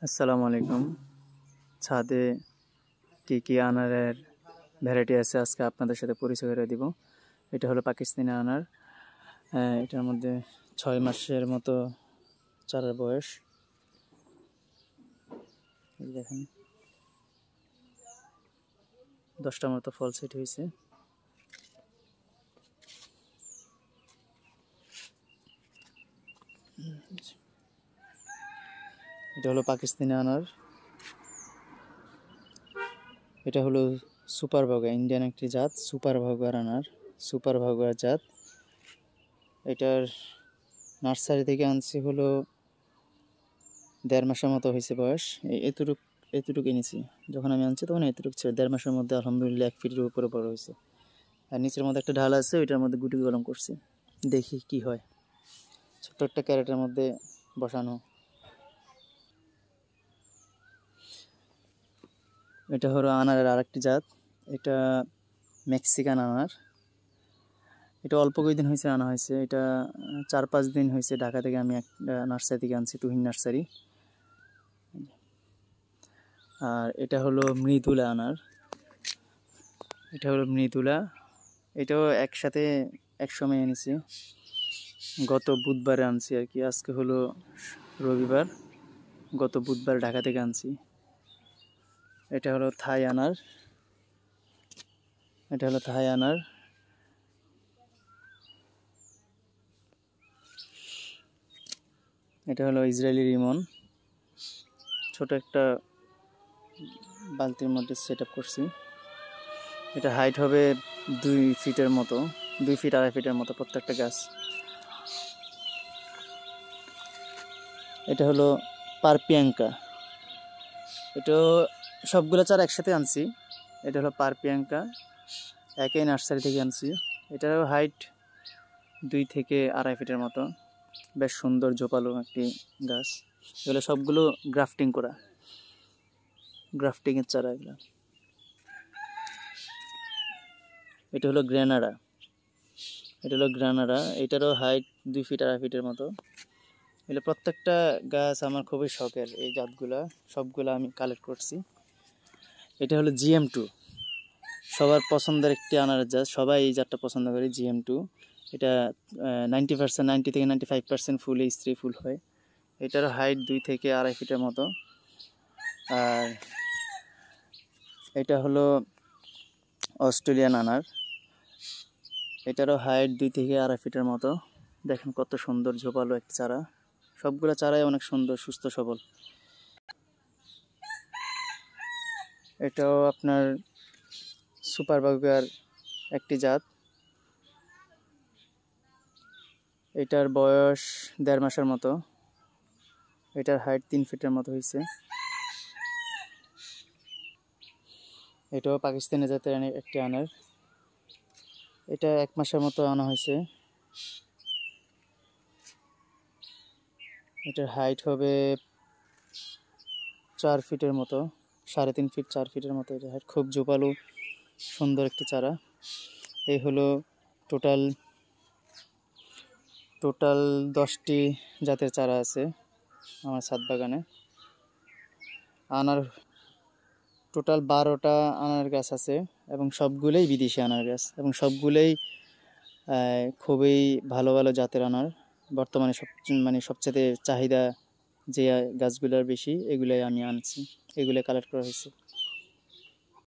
আসসালামু আলাইকুম। ছাদে কি কি আনারের ভ্যারাইটি আছে আজকে আপনাদের সাথে পরিচয় করে দিব। এটা হলো পাকিস্তানি আনার। এটার মধ্যে 6 মাসের মতো চারার বয়স। এই দেখেন 10টার মতো ফল সেট হয়েছে। এটা হলো পাকিস্তানি আনার। এটা হলো সুপার ভাগা, ইন্ডিয়ান একটি জাত, সুপার ভাগার আনার, সুপার ভাগার জাত। এটার নার্সারি থেকে আনছি হলো 1.5 মাসের মতো হয়েছে বয়স। এতটুকু এনেছি যখন আমি আনছি তখন এতটুকু ছিল। 1.5 মাসের মধ্যে আলহামদুলিল্লাহ 1 ফিটের উপরে বড় হয়েছে। আর নিচের মধ্যে একটা ঢাল আছে, ওইটার মধ্যে গুটি কলম করছি, দেখি কি হয়। ছোট্ট একটা ক্যারেটের মধ্যে বসানো। এটা হলো আনারের আরেকটি জাত। এটা মেক্সিকান আনার। এটা অল্প কয়েকদিন হয়েছে আনা হয়েছে। এটা 4-5 দিন হয়েছে। ঢাকা থেকে আমি একটা নার্সারি থেকে আনছি, তুহিন নার্সারি। আর এটা হলো মৃদুলা আনার। এটা হলো মৃদুলা। এটাও একসাথে এক সময় এনেছি, গত বুধবারে আনছি আর কি। আজকে হলো রবিবার, গত বুধবার ঢাকা থেকে আনছি। এটা হলো থাই আনার। এটা হলো থাই আনার। এটা হলো ইসরায়েলি রিমন। ছোট একটা বালতির মধ্যে সেট আপ করছি। এটা হাইট হবে 2 ফিটের মতো, 2 ফিট 2.5 ফিটের মতো প্রত্যেকটা গাছ। এটা হলো পারপিয়াঙ্কা। এটা সবগুলো চারা একসাথে আনছি। এটা হলো পারপিয়াঙ্কা, একই নার্সারি থেকে আনছি। এটারও হাইট 2 থেকে 2.5 ফিটের মতো। বেশ সুন্দর ঝোপালো একটি গাছ। এগুলো সবগুলো গ্রাফটিং করা, গ্রাফটিংয়ের চারা এগুলো। এটা হলো গ্রেনাডা। এটা হলো গ্রানাডা। এটারও হাইট 2 ফিট 2.5 ফিটের মতো। এগুলো প্রত্যেকটা গাছ আমার খুবই শখের। এই জাতগুলা সবগুলো আমি কালেক্ট করছি। এটা হলো GM2, সবার পছন্দের একটি আনারের জাত। সবাই এই জাতটা পছন্দ করে, GM2। এটা 90%, 90 থেকে 95% ফুলে স্ত্রী ফুল হয়। এটার হাইট 2 থেকে 2.5 ফিটের মতো। আর এটা হলো অস্ট্রেলিয়ান আনার। এটারও হাইট 2 থেকে 2.5 ফিটের মতো। দেখেন কত সুন্দর ঝোপালো একটি চারা। সবগুলো চারাই অনেক সুন্দর, সুস্থ সবল। এটাও আপনার সুপার বাগার একটি জাত। এটার বয়স 1.5 মাসের মতো। এটার হাইট 3 ফিটের মতো হয়েছে। এটাও পাকিস্তানি জাতের একটি আনার। এটা 1 মাসের মতো আনা হয়েছে। এটার হাইট হবে 4 ফিটের মতো, 3.5 ফিট 4 ফিটের মতো। এটা হাইট খুব জোপালো, সুন্দর একটি চারা। এই হলো টোটাল 10টি জাতের চারা আছে আমার ছাদ বাগানে। আনার টোটাল 12টা আনার গাছ আছে, এবং সবগুলোই বিদেশি আনার গাছ, এবং সবগুলোই খুবই ভালো ভালো জাতের আনার। বর্তমানে সবচেয়ে চাহিদা যে গাছগুলোর বেশি, এগুলাই আমি আনছি, এগুলো কালেক্ট করা হয়েছে।